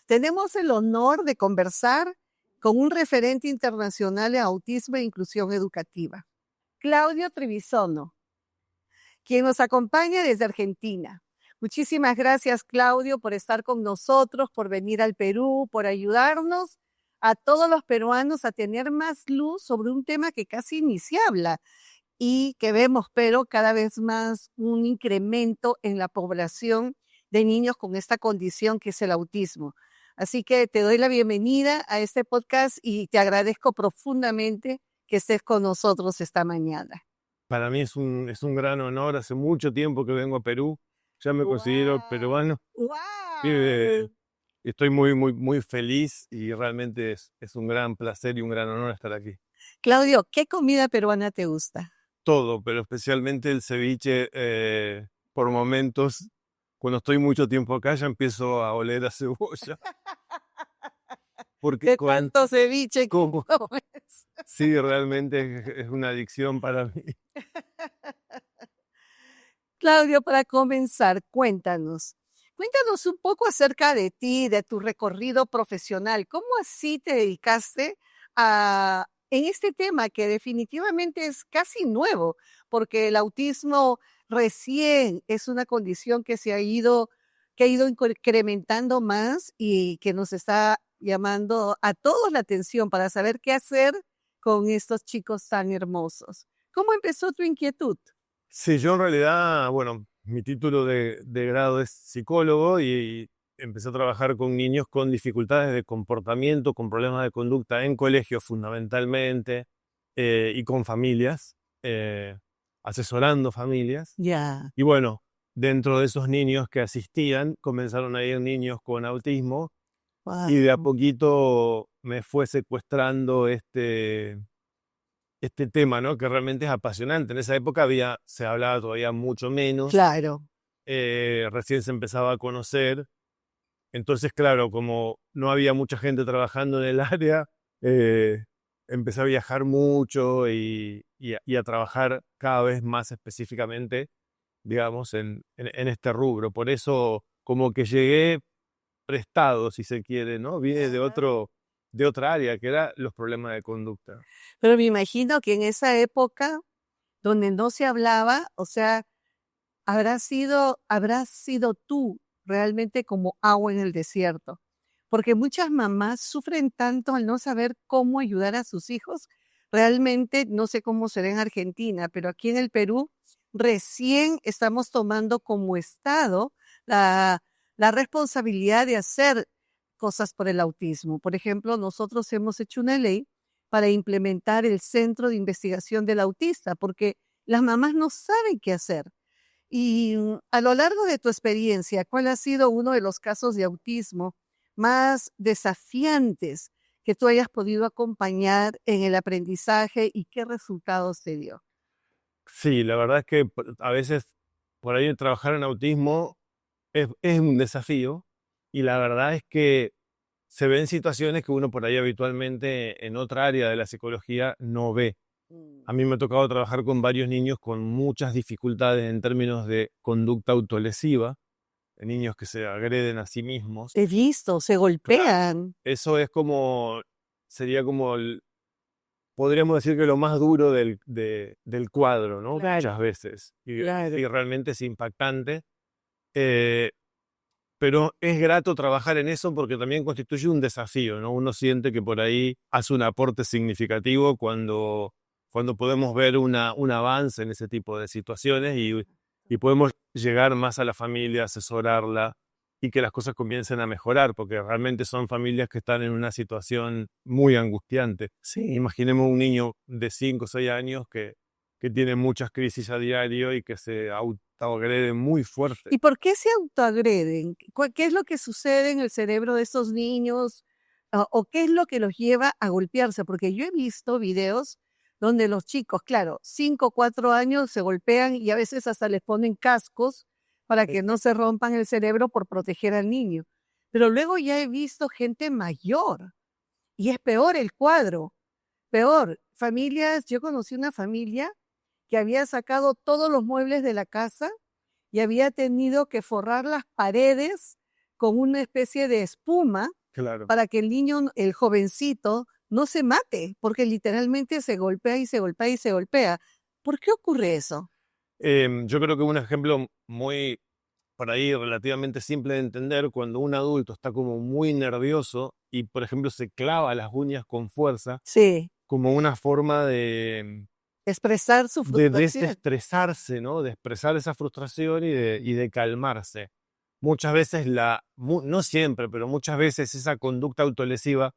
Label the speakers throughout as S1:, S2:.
S1: Tenemos el honor de conversar con un referente internacional en autismo e inclusión educativa, Claudio Trevisono, quien nos acompaña desde Argentina. Muchísimas gracias, Claudio, por estar con nosotros, por venir al Perú, por ayudarnos a todos los peruanos a tener más luz sobre un tema que casi ni se habla y que vemos, pero cada vez más un incremento en la población de niños con esta condición que es el autismo. Así que te doy la bienvenida a este podcast y te agradezco profundamente que estés con nosotros esta mañana.
S2: Para mí es un gran honor. Hace mucho tiempo que vengo a Perú. Ya me considero peruano.
S1: ¡Wow!
S2: Estoy muy feliz y realmente es un gran placer y un gran honor estar aquí.
S1: Claudio, ¿qué comida peruana te gusta?
S2: Todo, pero especialmente el ceviche. Por momentos, cuando estoy mucho tiempo acá, ya empiezo a oler a cebolla. Porque
S1: ¿Qué tanto ceviche que
S2: ¿cómo?
S1: comes?
S2: Sí, realmente es una adicción para mí.
S1: Claudio, para comenzar, cuéntanos un poco acerca de ti, de tu recorrido profesional. ¿Cómo así te dedicaste en este tema que definitivamente es casi nuevo? Porque el autismo recién es una condición que ha ido incrementando más y que nos está llamando a todos la atención para saber qué hacer con estos chicos tan hermosos. ¿Cómo empezó tu inquietud?
S2: Sí, yo en realidad, bueno, mi título de grado es psicólogo y empecé a trabajar con niños con dificultades de comportamiento, con problemas de conducta en colegios fundamentalmente, y con familias, asesorando familias.
S1: Ya.
S2: Y bueno, dentro de esos niños que asistían, comenzaron a ir niños con autismo y de a
S1: Wow.
S2: poquito me fue secuestrando este tema, ¿no? Que realmente es apasionante. En esa época se hablaba todavía mucho menos,
S1: Claro.
S2: recién se empezaba a conocer. Entonces, claro, como no había mucha gente trabajando en el área, eh, empecé a viajar mucho y a trabajar cada vez más específicamente, digamos, en este rubro. Por eso, como que llegué prestado, si se quiere, ¿no? Vine de otra área, que era los problemas de conducta.
S1: Pero me imagino que en esa época donde no se hablaba, o sea, habrás sido tú realmente como agua en el desierto, porque muchas mamás sufren tanto al no saber cómo ayudar a sus hijos. Realmente no sé cómo será en Argentina, pero aquí en el Perú recién estamos tomando como Estado la, la responsabilidad de hacer cosas por el autismo. Por ejemplo, nosotros hemos hecho una ley para implementar el Centro de Investigación del Autista, porque las mamás no saben qué hacer. Y a lo largo de tu experiencia, ¿cuál ha sido uno de los casos de autismo más desafiantes que tú hayas podido acompañar en el aprendizaje y qué resultados te dio?
S2: Sí, la verdad es que a veces por ahí trabajar en autismo es un desafío y la verdad es que se ven situaciones que uno por ahí habitualmente en otra área de la psicología no ve. A mí me ha tocado trabajar con varios niños con muchas dificultades en términos de conducta autolesiva, de niños que se agreden a sí mismos.
S1: He visto, se
S2: Claro,
S1: golpean.
S2: eso es sería como podríamos decir que lo más duro del cuadro, ¿no?
S1: Claro,
S2: Muchas veces.
S1: claro.
S2: Y realmente es impactante. eh, pero es grato trabajar en eso porque también constituye un desafío, ¿no? Uno siente que por ahí hace un aporte significativo cuando podemos ver un avance en ese tipo de situaciones y podemos llegar más a la familia, asesorarla y que las cosas comiencen a mejorar, porque realmente son familias que están en una situación muy angustiante.
S1: Sí.
S2: Imaginemos un niño de 5 o 6 años que tiene muchas crisis a diario y que se autoagrede muy fuerte.
S1: ¿Y por qué se autoagreden? ¿Qué es lo que sucede en el cerebro de estos niños? ¿O qué es lo que los lleva a golpearse? Porque yo he visto videos donde los chicos, claro, 5, 4 años se golpean y a veces hasta les ponen cascos para que no se rompan el cerebro por proteger al niño. Pero luego ya he visto gente mayor y es peor el cuadro, peor. Familias, yo conocí una familia que había sacado todos los muebles de la casa y había tenido que forrar las paredes con una especie de espuma
S2: Claro.
S1: para que el niño, el jovencito, no se mate, porque literalmente se golpea y se golpea y se golpea. ¿Por qué ocurre eso?
S2: Yo creo que un ejemplo muy, por ahí, relativamente simple de entender, cuando un adulto está como muy nervioso y, por ejemplo, se clava las uñas con fuerza,
S1: Sí,
S2: como una forma
S1: expresar su
S2: de
S1: frustración.
S2: desestresarse, ¿no? De expresar esa frustración y de calmarse. Muchas veces, no siempre, pero muchas veces esa conducta autolesiva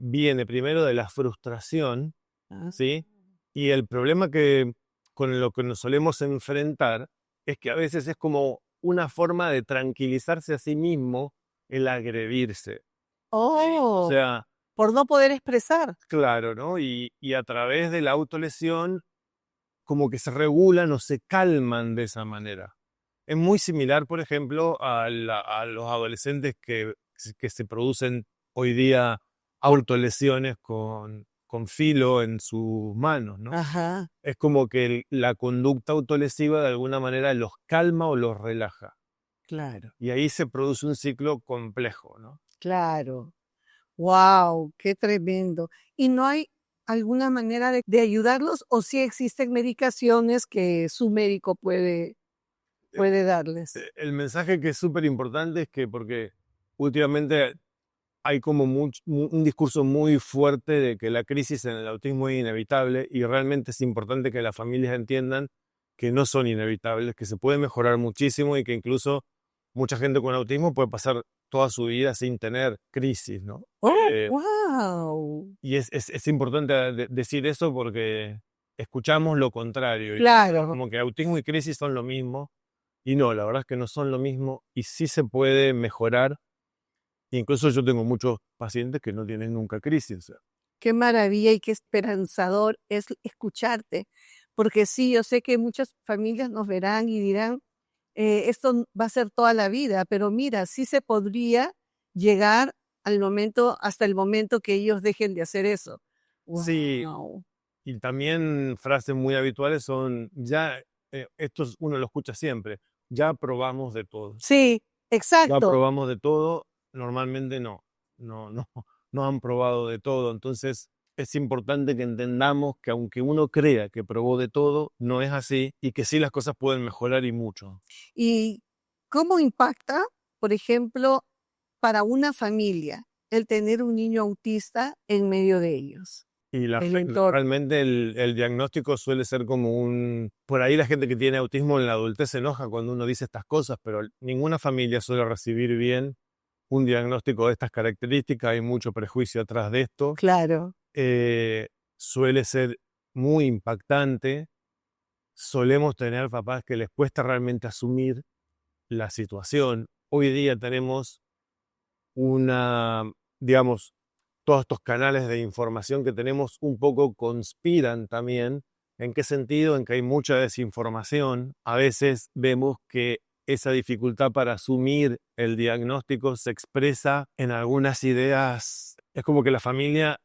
S2: viene primero de la frustración,
S1: Ah,
S2: ¿sí? Y el problema con lo que nos solemos enfrentar es que a veces es como una forma de tranquilizarse a sí mismo el agredirse, ¿sí? O
S1: Oh,
S2: sea,
S1: por no poder expresar.
S2: claro, ¿no? Y a través de la autolesión como que se regulan o se calman de esa manera. Es muy similar, por ejemplo, a los adolescentes que se producen hoy día autolesiones con filo en sus manos, ¿no?
S1: Ajá,
S2: Es como que la conducta autolesiva de alguna manera los calma o los relaja.
S1: claro,
S2: Y ahí se produce un ciclo complejo, ¿no?
S1: claro. Wow, qué tremendo. ¿Y no hay alguna manera de ayudarlos o sí existen medicaciones que su médico puede darles?
S2: El mensaje que es súper importante es que porque últimamente hay como un discurso muy fuerte de que la crisis en el autismo es inevitable y realmente es importante que las familias entiendan que no son inevitables, que se puede mejorar muchísimo y que incluso mucha gente con autismo puede pasar toda su vida sin tener crisis, ¿no?
S1: Oh, wow.
S2: Y es importante decir eso porque escuchamos lo contrario, y
S1: Claro.
S2: como que autismo y crisis son lo mismo, y no, la verdad es que no son lo mismo y sí se puede mejorar. Incluso yo tengo muchos pacientes que no tienen nunca crisis. O sea,
S1: Qué maravilla y qué esperanzador es escucharte, porque sí, yo sé que muchas familias nos verán y dirán, esto va a ser toda la vida, pero mira, sí se podría llegar al momento, hasta el momento que ellos dejen de hacer eso.
S2: sí,
S1: Wow.
S2: y también frases muy habituales son, ya, esto uno lo escucha siempre, ya probamos de todo.
S1: Sí,
S2: Ya
S1: exacto.
S2: probamos de todo, normalmente no, no han probado de todo. Entonces es importante que entendamos que aunque uno crea que probó de todo, no es así y que sí las cosas pueden mejorar y mucho.
S1: ¿Y cómo impacta, por ejemplo, para una familia el tener un niño autista en medio de ellos,
S2: Y
S1: el entorno?
S2: realmente el diagnóstico suele ser como por ahí la gente que tiene autismo en la adultez se enoja cuando uno dice estas cosas, pero ninguna familia suele recibir bien un diagnóstico de estas características, hay mucho prejuicio atrás de esto.
S1: Claro,
S2: eh, Suele ser muy impactante. Solemos tener papás que les cuesta realmente asumir la situación. Hoy día tenemos digamos, todos estos canales de información que tenemos un poco conspiran también. ¿En qué sentido? En que hay mucha desinformación. A veces vemos que esa dificultad para asumir el diagnóstico se expresa en algunas ideas. Es como que la familia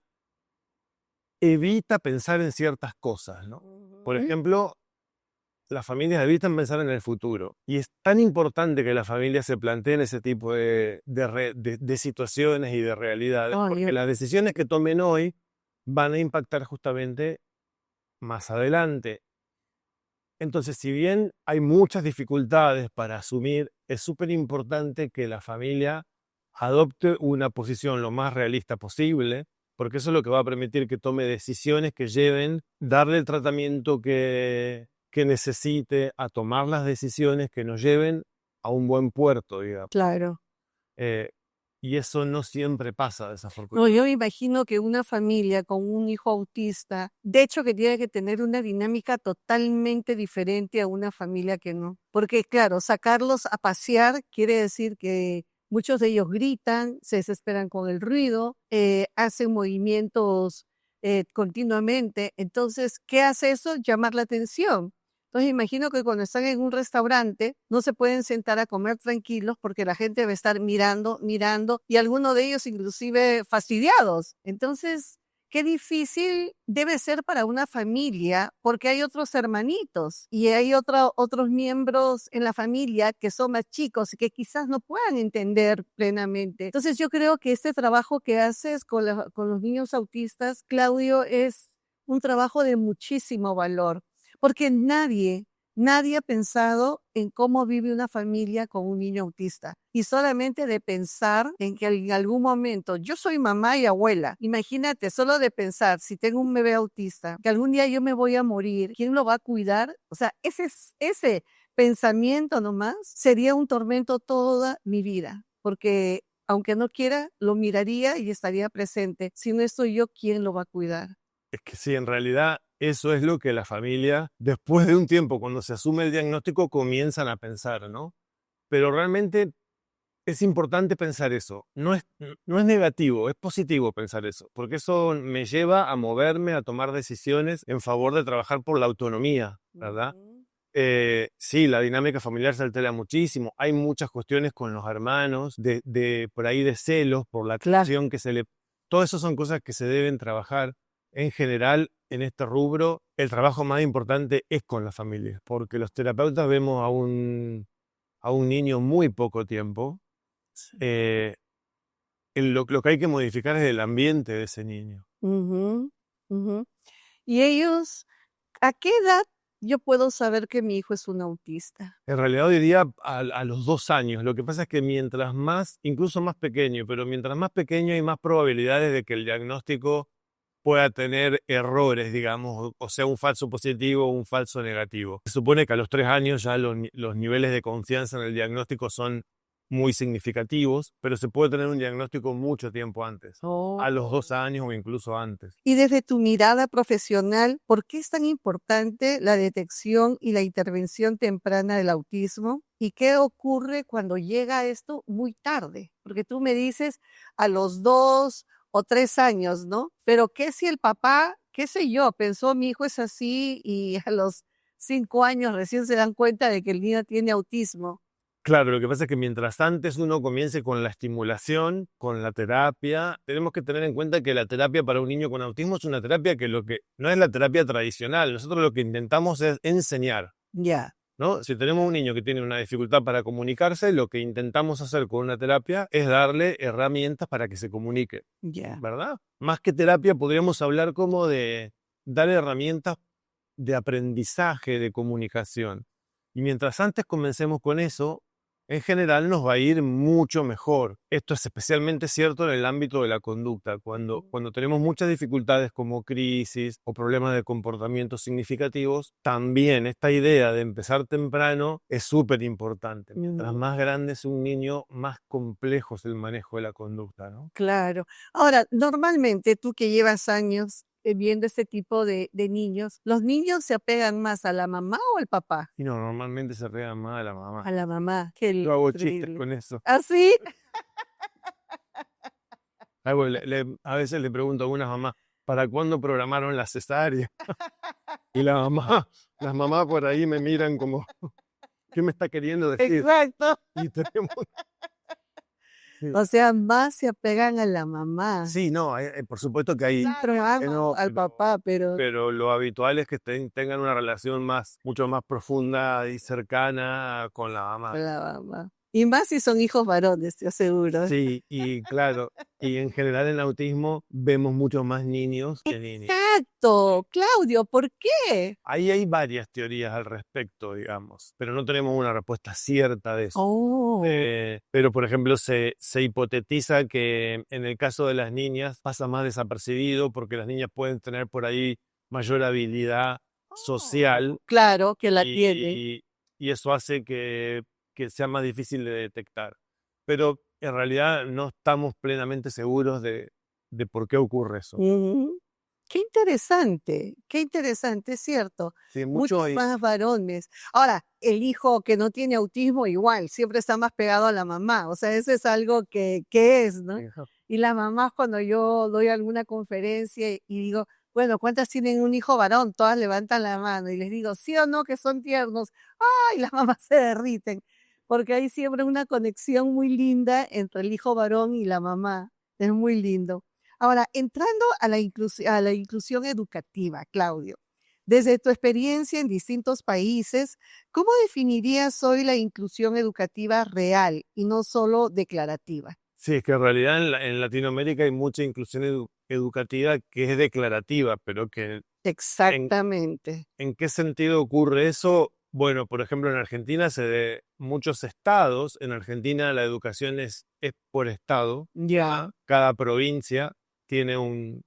S2: evita pensar en ciertas cosas, ¿no? Por
S1: ujú,
S2: ejemplo, las familias evitan pensar en el futuro. Y es tan importante que las familias se planteen ese tipo de situaciones y de realidades,
S1: ay,
S2: porque las decisiones que tomen hoy van a impactar justamente más adelante. Entonces, si bien hay muchas dificultades para asumir, es súper importante que la familia adopte una posición lo más realista posible, porque eso es lo que va a permitir que tome decisiones que lleven, darle el tratamiento que necesite, a tomar las decisiones que nos lleven a un buen puerto, digamos.
S1: claro.
S2: Eh, y eso no siempre pasa,
S1: No,
S2: desafortunadamente.
S1: yo me imagino que una familia con un hijo autista, de hecho que tiene que tener una dinámica totalmente diferente a una familia que no. Porque claro, sacarlos a pasear quiere decir que muchos de ellos gritan, se desesperan con el ruido, hacen movimientos continuamente. Entonces, ¿qué hace eso? Llamar la atención. Entonces, imagino que cuando están en un restaurante no se pueden sentar a comer tranquilos porque la gente va a estar mirando, mirando y algunos de ellos inclusive fastidiados. Entonces, qué difícil debe ser para una familia, porque hay otros hermanitos y hay otros miembros en la familia que son más chicos y que quizás no puedan entender plenamente. Entonces yo creo que este trabajo que haces con los niños autistas, Claudio, es un trabajo de muchísimo valor, porque nadie ha pensado en cómo vive una familia con un niño autista. Y solamente de pensar en que en algún momento, yo soy mamá y abuela, imagínate, solo de pensar, si tengo un bebé autista, que algún día yo me voy a morir, ¿quién lo va a cuidar? O sea, ese pensamiento nomás sería un tormento toda mi vida, porque aunque no quiera, lo miraría y estaría presente. Si no estoy yo, ¿quién lo va a cuidar?
S2: Es que sí, en realidad eso es lo que la familia, después de un tiempo, cuando se asume el diagnóstico, comienzan a pensar, ¿no? Pero realmente es importante pensar eso. No es negativo, es positivo pensar eso, porque eso me lleva a moverme, a tomar decisiones en favor de trabajar por la autonomía, ¿verdad?
S1: Ujú.
S2: Sí, la dinámica familiar se altera muchísimo. Hay muchas cuestiones con los hermanos, por ahí de celos, por la
S1: Claro.
S2: atención que se le... Todo eso son cosas que se deben trabajar. En general, en este rubro, el trabajo más importante es con la familia, porque los terapeutas vemos a un niño muy poco tiempo. eh, lo que hay que modificar es el ambiente de ese niño.
S1: Ujú, ujú. Y ellos, ¿a qué edad yo puedo saber que mi hijo es un autista?
S2: En realidad diría a los 2 años. Lo que pasa es que mientras más, incluso más pequeño, pero mientras más pequeño hay más probabilidades de que el diagnóstico pueda tener errores, digamos, o sea, un falso positivo o un falso negativo. Se supone que a los 3 años ya los niveles de confianza en el diagnóstico son muy significativos, pero se puede tener un diagnóstico mucho tiempo antes, a los 2 años o incluso antes.
S1: Y desde tu mirada profesional, ¿por qué es tan importante la detección y la intervención temprana del autismo? ¿Y qué ocurre cuando llega esto muy tarde? Porque tú me dices a los 2 o 3 años, ¿no? Pero ¿qué si el papá, qué sé yo, pensó mi hijo es así y a los 5 años recién se dan cuenta de que el niño tiene autismo?
S2: Claro, lo que pasa es que mientras antes uno comience con la estimulación, con la terapia, tenemos que tener en cuenta que la terapia para un niño con autismo es una terapia que lo que no es la terapia tradicional. Nosotros lo que intentamos es enseñar,
S1: Ya,
S2: ¿no? Si tenemos un niño que tiene una dificultad para comunicarse, lo que intentamos hacer con una terapia es darle herramientas para que se comunique,
S1: ya.
S2: ¿verdad? Más que terapia, podríamos hablar como de dar herramientas de aprendizaje, de comunicación. Y mientras antes comencemos con eso, en general nos va a ir mucho mejor. Esto es especialmente cierto en el ámbito de la conducta. Cuando tenemos muchas dificultades como crisis o problemas de comportamiento significativos, también esta idea de empezar temprano es súper importante. Mientras
S1: Mm.
S2: más grande es un niño, más complejo es el manejo de la conducta, ¿no?
S1: Claro. Ahora, normalmente tú que llevas años viendo este tipo de niños, ¿los niños se apegan más a la mamá o al papá?
S2: Y no, normalmente se rían más de la mamá.
S1: A la mamá. Qué
S2: Yo hago chistes
S1: increíble.
S2: con eso.
S1: ¿Ah, sí?
S2: A veces le pregunto a algunas mamás, ¿para cuándo programaron la cesárea? Y las mamás por ahí me miran como, ¿qué me está queriendo decir?
S1: Exacto.
S2: Y tenemos, sí,
S1: O sea, más se apegan a la mamá.
S2: sí, no, por supuesto que hay,
S1: Pero
S2: no,
S1: al papá, pero
S2: pero lo habitual es que tengan una relación mucho más profunda y cercana con la mamá.
S1: con la mamá. Y más si son hijos varones, te aseguro.
S2: Sí, y claro, y en general en autismo vemos muchos más niños que niñas.
S1: Exacto, Claudio, ¿por qué?
S2: Ahí hay varias teorías al respecto, digamos, pero no tenemos una respuesta cierta de eso.
S1: Oh.
S2: Pero, por ejemplo, se hipotetiza que en el caso de las niñas pasa más desapercibido porque las niñas pueden tener por ahí mayor habilidad social
S1: Claro que la tienen.
S2: y, y eso hace que sea más difícil de detectar. Pero en realidad no estamos plenamente seguros de por qué ocurre eso.
S1: Ujú. Qué interesante, es cierto.
S2: Sí,
S1: Muchos
S2: mucho hay...
S1: más varones. Ahora, el hijo que no tiene autismo igual, siempre está más pegado a la mamá, o sea, eso es algo que es, ¿no? Y las mamás cuando yo doy alguna conferencia y digo, bueno, ¿cuántas tienen un hijo varón? Todas levantan la mano y les digo, sí o no, que son tiernos. ¡Ay! Las mamás se derriten, porque hay siempre una conexión muy linda entre el hijo varón y la mamá. Es muy lindo. Ahora, entrando a la inclusión educativa, Claudio, desde tu experiencia en distintos países, ¿cómo definirías hoy la inclusión educativa real y no solo declarativa?
S2: Sí, es que en realidad en Latinoamérica hay mucha inclusión educativa que es declarativa, pero que en,
S1: Exactamente.
S2: ¿en qué sentido ocurre eso? Bueno, por ejemplo, en Argentina muchos estados, en Argentina la educación es por estado,
S1: Ya.
S2: cada provincia tiene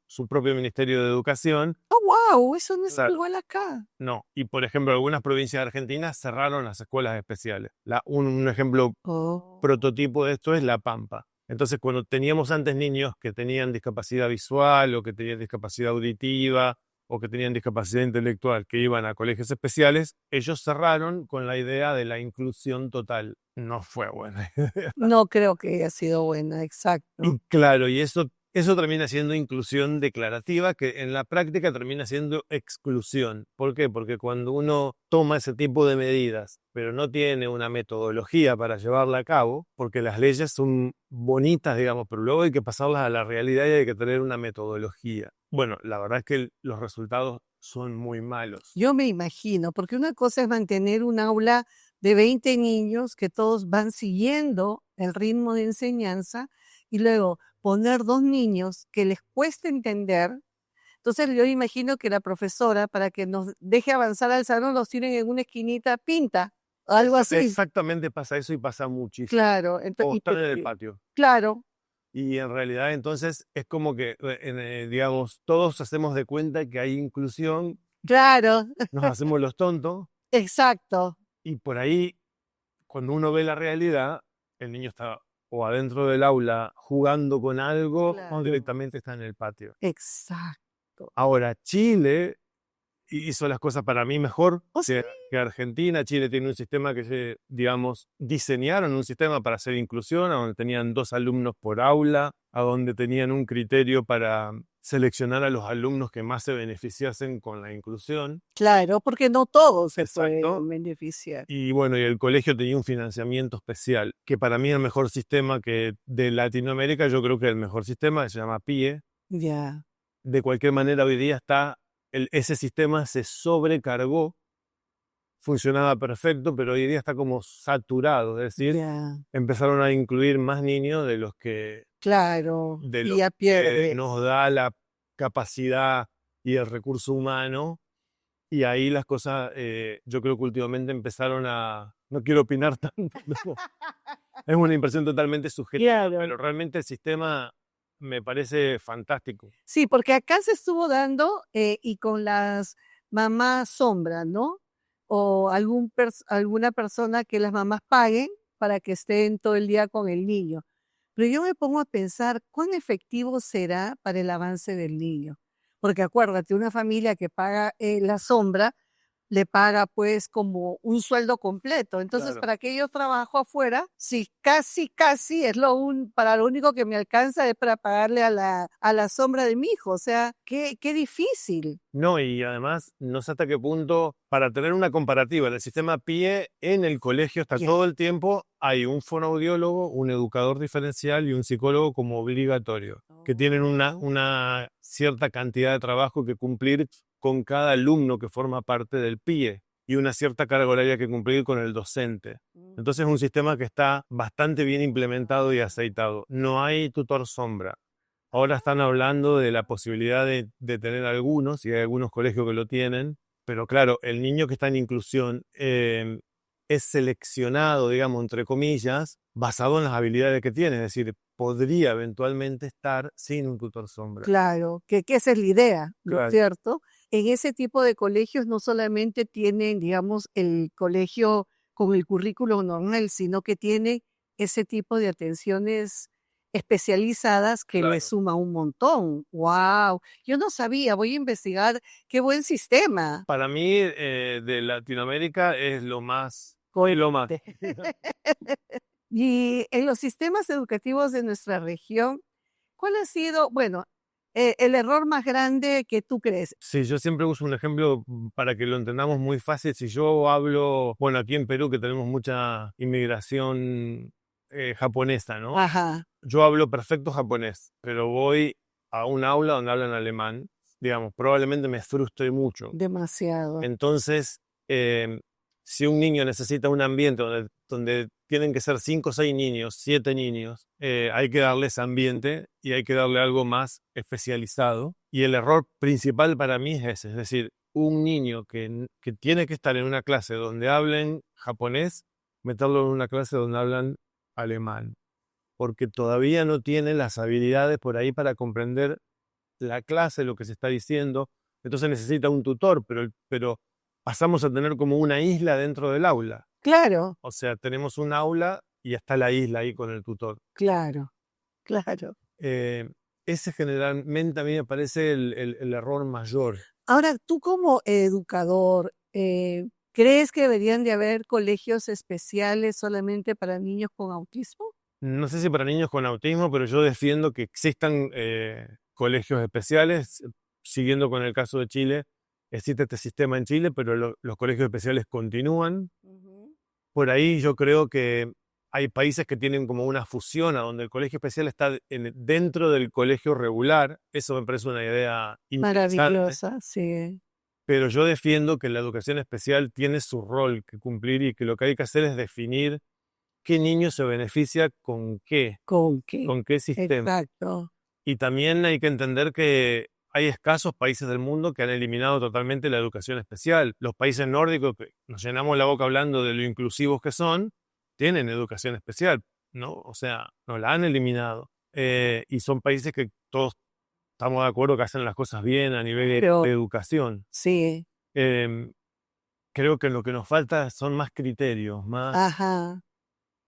S2: su propio ministerio de educación.
S1: Oh, wow, eso no es
S2: Claro,
S1: igual acá.
S2: no, y por ejemplo, algunas provincias de Argentina cerraron las escuelas especiales. Un ejemplo
S1: Oh,
S2: prototipo de esto es La Pampa. Entonces, cuando teníamos antes niños que tenían discapacidad visual o que tenían discapacidad auditiva o que tenían discapacidad intelectual que iban a colegios especiales, ellos cerraron con la idea de la inclusión total. No fue buena idea.
S1: no creo que haya sido buena, exacto.
S2: Y claro, y eso termina siendo inclusión declarativa, que en la práctica termina siendo exclusión. ¿Por qué? Porque cuando uno toma ese tipo de medidas, pero no tiene una metodología para llevarla a cabo, porque las leyes son bonitas, digamos, pero luego hay que pasarlas a la realidad y hay que tener una metodología. Bueno, la verdad es que los resultados son muy malos.
S1: Yo me imagino, porque una cosa es mantener un aula de 20 niños que todos van siguiendo el ritmo de enseñanza y luego poner 2 niños que les cuesta entender. Entonces yo imagino que la profesora, para que nos deje avanzar al salón, los tienen en una esquinita, pinta, algo así.
S2: Exactamente pasa eso y pasa muchísimo.
S1: Claro,
S2: O están en el patio.
S1: claro,
S2: Y en realidad entonces es como que, digamos, todos hacemos de cuenta que hay inclusión,
S1: claro,
S2: nos hacemos los tontos
S1: exacto.
S2: y por ahí, cuando uno ve la realidad, el niño está o adentro del aula jugando con algo o
S1: Claro.
S2: directamente está en el patio.
S1: Exacto.
S2: Ahora, Chile hizo las cosas para mí mejor
S1: ¿Oh, sí?
S2: que Argentina. Chile tiene un sistema digamos, diseñaron un sistema para hacer inclusión, a donde tenían 2 alumnos por aula, a donde tenían un criterio para seleccionar a los alumnos que más se beneficiasen con la inclusión.
S1: Claro, porque no todos se
S2: Exacto.
S1: pueden beneficiar.
S2: Y bueno, y el colegio tenía un financiamiento especial, que para mí es el mejor sistema que de Latinoamérica, yo creo que el mejor sistema se llama PIE.
S1: Ya,
S2: De cualquier manera, hoy día ese sistema se sobrecargó, funcionaba perfecto, pero hoy día está como saturado, es decir,
S1: ya,
S2: empezaron a incluir más niños
S1: claro,
S2: de
S1: y
S2: los
S1: ya
S2: que
S1: pierde.
S2: nos da la capacidad y el recurso humano. Y ahí las cosas, yo creo que últimamente empezaron no quiero opinar tanto, pero es una impresión totalmente subjetiva,
S1: Claro.
S2: pero realmente el sistema me parece fantástico.
S1: Sí, porque acá se estuvo dando, y con las mamás sombra, ¿no? O alguna persona que las mamás paguen para que estén todo el día con el niño. Pero yo me pongo a pensar, ¿cuán efectivo será para el avance del niño? Porque acuérdate, una familia que paga, la sombra, le paga pues como un sueldo completo. Entonces,
S2: Claro.
S1: ¿para qué yo trabajo afuera? Si casi es para lo único que me alcanza es para pagarle a la sombra de mi hijo. O sea, qué difícil.
S2: No, y además, no sé hasta qué punto, para tener una comparativa, en el sistema PIE, en el colegio está
S1: Ya.
S2: todo el tiempo, hay un fonoaudiólogo, un educador diferencial y un psicólogo como obligatorio, que tienen una cierta cantidad de trabajo que cumplir con cada alumno que forma parte del PIE y una cierta carga horaria que cumplir con el docente. Entonces es un sistema que está bastante bien implementado y aceitado. No hay tutor sombra. Ahora están hablando de la posibilidad de tener algunos, y hay algunos colegios que lo tienen, pero claro, el niño que está en inclusión es seleccionado, digamos, entre comillas, basado en las habilidades que tiene, es decir, podría eventualmente estar sin un tutor sombra.
S1: Claro, que esa es la idea, ¿no es
S2: Claro.
S1: cierto? En ese tipo de colegios no solamente tienen, digamos, el colegio con el currículo normal, sino que tiene ese tipo de atenciones especializadas que le
S2: Claro.
S1: suma un montón. ¡Wow! Yo no sabía, voy a investigar. ¡Qué buen sistema!
S2: Para mí, de Latinoamérica es lo más, lo más.
S1: Y en los sistemas educativos de nuestra región, ¿cuál ha sido, bueno, el error más grande que tú crees?
S2: Sí, yo siempre uso un ejemplo para que lo entendamos muy fácil. Si yo hablo, bueno, aquí en Perú que tenemos mucha inmigración japonesa, ¿no?
S1: Ajá,
S2: Yo hablo perfecto japonés, pero voy a un aula donde hablan alemán, digamos, probablemente me frustre mucho.
S1: Demasiado.
S2: Entonces, si un niño necesita un ambiente donde tienen que ser 5 o 6 niños, 7 niños, hay que darle ese ambiente y hay que darle algo más especializado. Y el error principal para mí es ese, es decir, un niño que tiene que estar en una clase donde hablen japonés, meterlo en una clase donde hablan alemán, porque todavía no tiene las habilidades por ahí para comprender la clase, lo que se está diciendo. Entonces necesita un tutor, pero pasamos a tener como una isla dentro del aula.
S1: Claro,
S2: O sea, tenemos un aula y está la isla ahí con el tutor.
S1: claro, claro.
S2: Ese generalmente a mí me parece el error mayor.
S1: Ahora, tú como educador, ¿crees que deberían de haber colegios especiales solamente para niños con autismo?
S2: No sé si para niños con autismo, pero yo defiendo que existan colegios especiales. Siguiendo con el caso de Chile, existe este sistema en Chile, pero los colegios especiales continúan.
S1: Ujú.
S2: Por ahí yo creo que hay países que tienen como una fusión a donde el colegio especial está dentro del colegio regular. Eso me parece una idea interesante.
S1: Maravillosa, sí.
S2: Pero yo defiendo que la educación especial tiene su rol que cumplir y que lo que hay que hacer es definir qué niño se beneficia
S1: ¿Con qué?
S2: con qué sistema.
S1: Exacto.
S2: Y también hay que entender que hay escasos países del mundo que han eliminado totalmente la educación especial. Los países nórdicos, que nos llenamos la boca hablando de lo inclusivos que son, tienen educación especial, ¿no? O sea, no la han eliminado. Y son países que todos estamos de acuerdo que hacen las cosas bien a nivel
S1: Pero
S2: de educación.
S1: sí,
S2: Em, Creo que lo que nos falta son más criterios,
S1: ajá.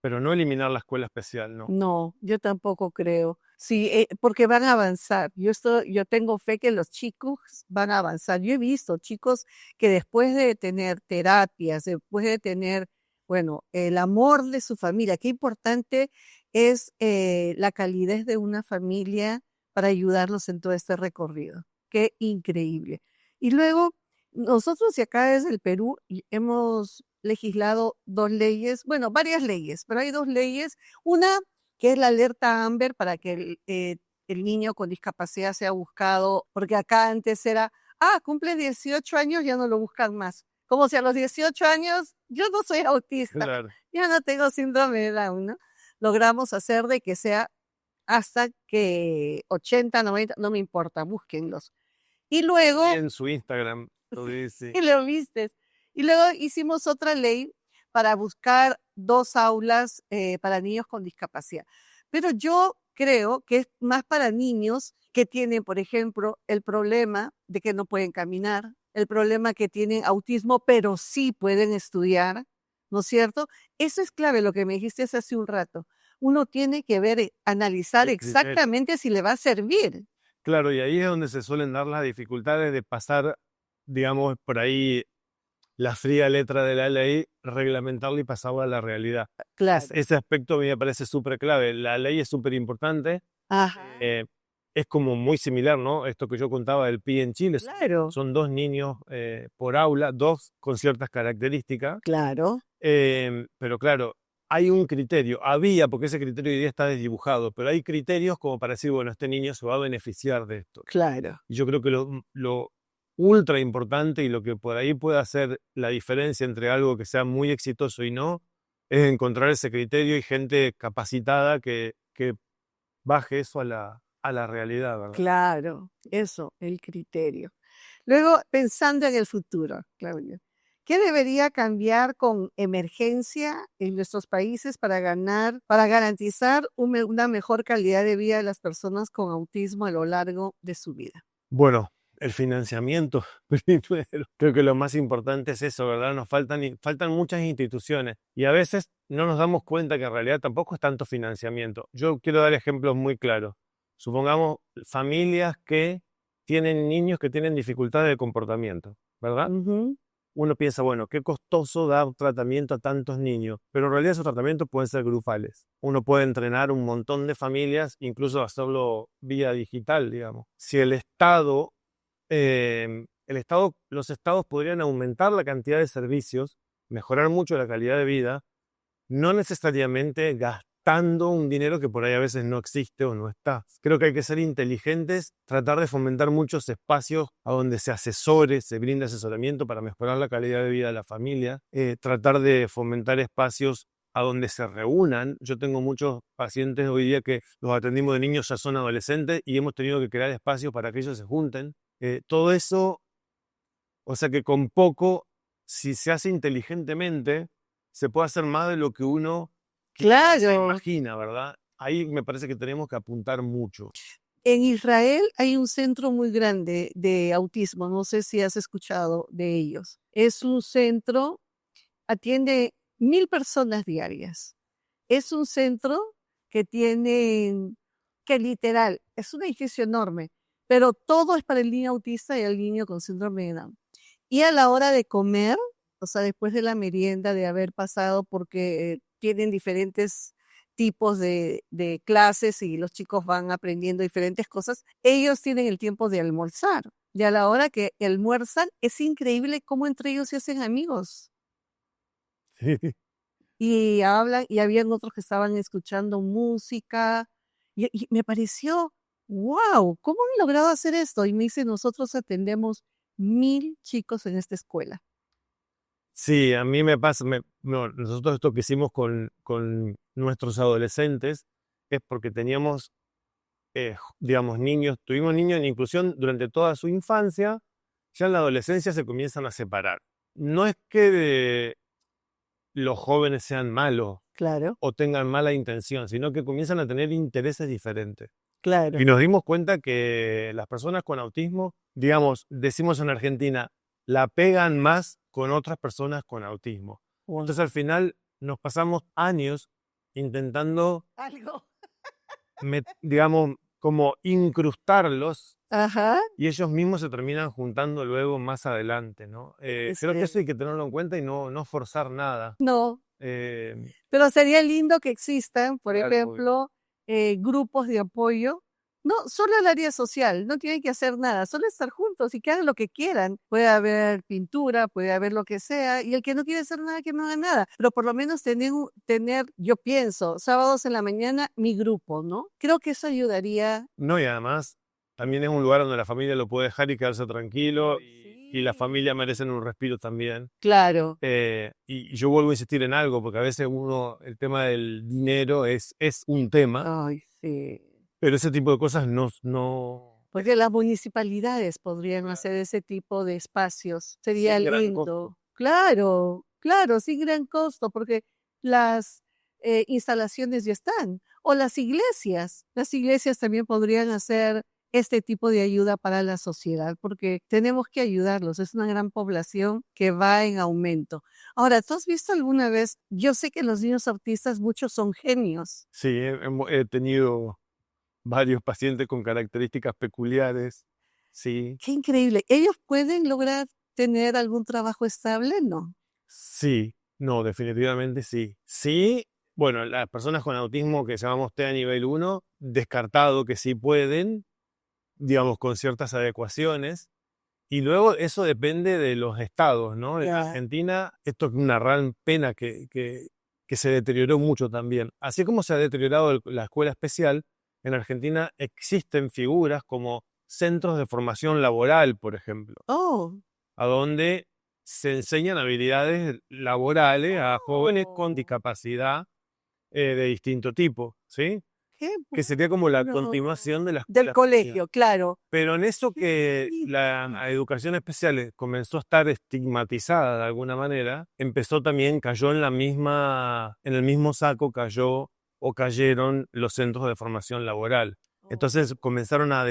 S2: pero no eliminar la escuela especial, no.
S1: No, yo tampoco creo. Sí, porque van a avanzar. Yo tengo fe que los chicos van a avanzar. Yo he visto chicos que después de tener terapias, después de tener, bueno, el amor de su familia, qué importante es la calidez de una familia para ayudarlos en todo este recorrido. Qué increíble. Y luego, nosotros y acá desde el Perú hemos legislado 2 leyes, bueno, varias leyes, pero hay 2 leyes. Una que es la alerta Amber para que el niño con discapacidad sea buscado, porque acá antes era, cumple 18 años, ya no lo buscan más. Como si a los 18 años yo no soy autista,
S2: Claro.
S1: ya no tengo síndrome de Down, ¿no? Logramos hacer de que sea hasta que 80, 90, no me importa, búsquenlos. Y luego,
S2: En su Instagram lo dice.
S1: y lo vistes. Y luego hicimos otra ley para buscar 2 aulas para niños con discapacidad. Pero yo creo que es más para niños que tienen, por ejemplo, el problema de que no pueden caminar, el problema que tienen autismo, pero sí pueden estudiar, ¿no es cierto? Eso es clave, lo que me dijiste hace un rato. Uno tiene que ver, analizar
S2: El criterio.
S1: exactamente si le va a servir.
S2: Claro, y ahí es donde se suelen dar las dificultades de pasar, digamos, por ahí la fría letra de la ley, reglamentarla y pasarla a la realidad.
S1: Claro.
S2: Ese aspecto a mí me parece súper clave. La ley es súper importante.
S1: Ajá.
S2: Es como muy similar, ¿no? Esto que yo contaba del PIE en Chile.
S1: Claro,
S2: Son 2 niños por aula, 2 con ciertas características.
S1: claro,
S2: Pero claro, hay un criterio, había, porque ese criterio hoy día está desdibujado, pero hay criterios como para decir, bueno, este niño se va a beneficiar de esto.
S1: claro.
S2: Y yo creo que lo ultra importante y lo que por ahí puede hacer la diferencia entre algo que sea muy exitoso y no, es encontrar ese criterio y gente capacitada que baje eso a la realidad, ¿verdad?
S1: Claro, eso, el criterio. Luego, pensando en el futuro, Claudia, ¿qué debería cambiar con emergencia en nuestros países para garantizar una mejor calidad de vida de las personas con autismo a lo largo de su vida?
S2: Bueno, el financiamiento, primero. Creo que lo más importante es eso, ¿verdad? Faltan muchas instituciones y a veces no nos damos cuenta que en realidad tampoco es tanto financiamiento. Yo quiero dar ejemplos muy claros. Supongamos familias que tienen niños que tienen dificultades de comportamiento, ¿verdad?
S1: Ujú,
S2: Uno piensa, bueno, qué costoso dar tratamiento a tantos niños, pero en realidad esos tratamientos pueden ser grupales. Uno puede entrenar un montón de familias, incluso hacerlo vía digital, digamos. Si los estados podrían aumentar la cantidad de servicios, mejorar mucho la calidad de vida, no necesariamente gastando un dinero que por ahí a veces no existe o no está. Creo que hay que ser inteligentes, tratar de fomentar muchos espacios a donde se asesore, se brinde asesoramiento para mejorar la calidad de vida de la familia, tratar de fomentar espacios a donde se reúnan. Yo tengo muchos pacientes hoy día que los atendimos de niños, ya son adolescentes y hemos tenido que crear espacios para que ellos se junten. Todo eso, o sea que con poco, si se hace inteligentemente, se puede hacer más de lo que uno quizás se
S1: Claro.
S2: imagina, ¿verdad? Ahí me parece que tenemos que apuntar mucho.
S1: En Israel hay un centro muy grande de autismo, no sé si has escuchado de ellos. Es un centro, atiende 1000 personas diarias. Es un centro que tiene, que literal, es un edificio enorme, pero todo es para el niño autista y el niño con síndrome de Down. Y a la hora de comer, o sea, después de la merienda, de haber pasado, porque tienen diferentes tipos de clases y los chicos van aprendiendo diferentes cosas, ellos tienen el tiempo de almorzar. Y a la hora que almuerzan, es increíble cómo entre ellos se hacen amigos. Y hablan, y habían otros que estaban escuchando música, y me pareció, wow, ¿cómo han logrado hacer esto? Y me dice, nosotros atendemos 1000 chicos en esta escuela.
S2: Sí, a mí me pasa, no, nosotros esto que hicimos con nuestros adolescentes es porque teníamos, digamos, tuvimos niños en inclusión durante toda su infancia, ya en la adolescencia se comienzan a separar. No es que los jóvenes sean malos
S1: Claro,
S2: o tengan mala intención, sino que comienzan a tener intereses diferentes.
S1: claro.
S2: Y nos dimos cuenta que las personas con autismo, digamos, decimos en Argentina, la pegan más con otras personas con autismo.
S1: Wow.
S2: Entonces al final nos pasamos años intentando,
S1: Algo.
S2: digamos, como incrustarlos
S1: Ajá,
S2: y ellos mismos se terminan juntando luego más adelante, ¿no? Creo que eso hay que tenerlo en cuenta y no forzar nada.
S1: no,
S2: Eh,
S1: pero sería lindo que existan, por
S2: Claro,
S1: ejemplo, grupos de apoyo. No, solo el área social, no tienen que hacer nada, solo estar juntos y que hagan lo que quieran. Puede haber pintura, puede haber lo que sea, y el que no quiere hacer nada, que no haga nada. Pero por lo menos tener, yo pienso, sábados en la mañana, mi grupo, ¿no? Creo que eso ayudaría.
S2: No, y además también es un lugar donde la familia lo puede dejar y quedarse tranquilo y la familia
S1: Sí.
S2: merecen un respiro también.
S1: Claro.
S2: Y yo vuelvo a insistir en algo, porque a veces el tema del dinero es un tema,
S1: Ay, sí.
S2: pero ese tipo de cosas no
S1: Porque las municipalidades podrían hacer ese tipo de espacios. Sería
S2: sin gran costo.
S1: lindo. Claro, claro, sin gran costo, porque las instalaciones ya están. O las iglesias. Las iglesias también podrían hacer este tipo de ayuda para la sociedad, porque tenemos que ayudarlos. Es una gran población que va en aumento. Ahora, ¿tú has visto alguna vez? Yo sé que los niños autistas, muchos son genios.
S2: Sí, he tenido varios pacientes con características peculiares, sí,
S1: Qué increíble. ¿Ellos pueden lograr tener algún trabajo estable? No.
S2: sí, no, definitivamente sí. Sí, bueno, las personas con autismo que llamamos TEA nivel 1, descartado que sí pueden, digamos, con ciertas adecuaciones. Y luego eso depende de los estados, ¿no? En
S1: Ya.
S2: Argentina, esto es una gran pena que se deterioró mucho también. Así como se ha deteriorado la escuela especial, en Argentina existen figuras como centros de formación laboral, por ejemplo,
S1: Oh.
S2: a donde se enseñan habilidades laborales a jóvenes con
S1: Oh,
S2: discapacidad de distinto tipo, ¿sí?
S1: qué
S2: Que sería como la
S1: bueno.
S2: continuación de la
S1: Del
S2: escuela especial.
S1: colegio, claro.
S2: Pero en eso
S1: Qué
S2: que
S1: bonito.
S2: la educación especial comenzó a estar estigmatizada de alguna manera, empezó también, cayó en el mismo saco cayó o cayeron los centros de formación laboral. Entonces comenzaron a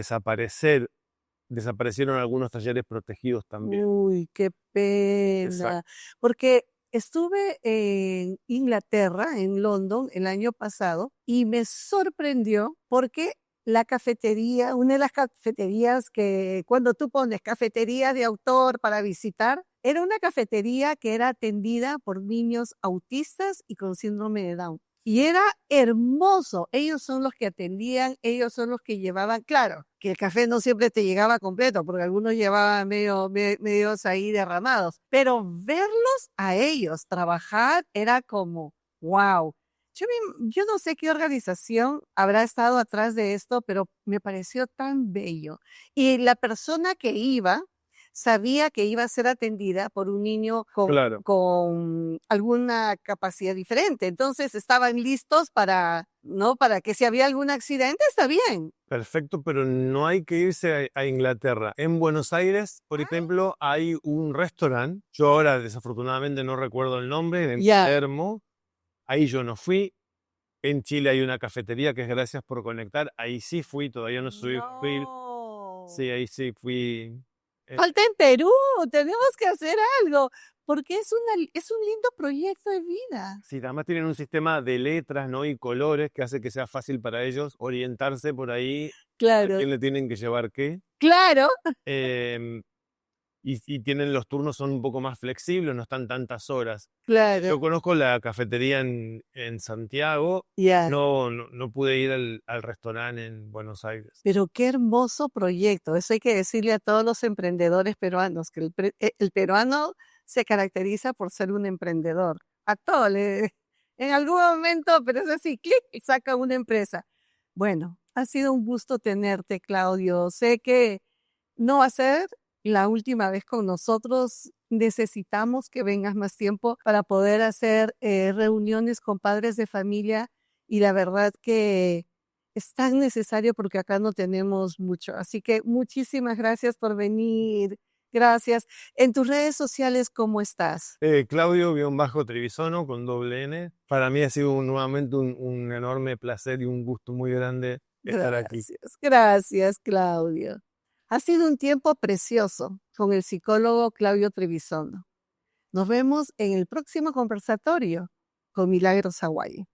S2: desaparecieron algunos talleres protegidos también.
S1: Uy, qué pena.
S2: Exacto.
S1: Porque estuve en Inglaterra, en London, el año pasado, y me sorprendió porque la cafetería, una de las cafeterías que cuando tú pones cafetería de autor para visitar, era una cafetería que era atendida por niños autistas y con síndrome de Down. Y era hermoso. Ellos son los que atendían, ellos son los que llevaban, claro, que el café no siempre te llegaba completo, porque algunos llevaban medios ahí derramados, pero verlos a ellos trabajar era como, wow. Yo no sé qué organización habrá estado atrás de esto, pero me pareció tan bello. Y la persona que iba sabía que iba a ser atendida por un niño
S2: Claro.
S1: con alguna capacidad diferente. Entonces estaban listos para, ¿no? Para que si había algún accidente, está bien.
S2: Perfecto, pero no hay que irse a Inglaterra. En Buenos Aires, por ejemplo, hay un restaurante. Yo ahora desafortunadamente no recuerdo el nombre, en
S1: Ya.
S2: Palermo. Ahí yo no fui. En Chile hay una cafetería que es Gracias por Conectar. Ahí sí fui, todavía no fui.
S1: No.
S2: Sí, ahí sí fui. Eh,
S1: Falta en Perú, tenemos que hacer algo, porque es un lindo proyecto de vida.
S2: sí, además tienen un sistema de letras, ¿no? Y colores que hace que sea fácil para ellos orientarse por ahí a
S1: Claro,
S2: quién le tienen que llevar qué.
S1: claro,
S2: Em, y tienen los turnos son un poco más flexibles, no están tantas horas.
S1: claro,
S2: Yo conozco la cafetería en Santiago,
S1: ya.
S2: no pude ir al restaurante en Buenos Aires.
S1: Pero qué hermoso proyecto. Eso hay que decirle a todos los emprendedores peruanos, que el peruano se caracteriza por ser un emprendedor. A todos, en algún momento, pero es así, clic, y saca una empresa. Bueno, ha sido un gusto tenerte, Claudio. Sé que no va a ser la última vez con nosotros. Necesitamos que vengas más tiempo para poder hacer reuniones con padres de familia y la verdad que es tan necesario porque acá no tenemos mucho. Así que muchísimas gracias por venir. Gracias. En tus redes sociales, ¿cómo estás?
S2: Claudio-Trevisono con doble N. Para mí ha sido nuevamente un enorme placer y un gusto muy grande estar aquí.
S1: Gracias, gracias, Claudio. Ha sido un tiempo precioso con el psicólogo Claudio Trevisono. Nos vemos en el próximo conversatorio con Milagros Hawaii.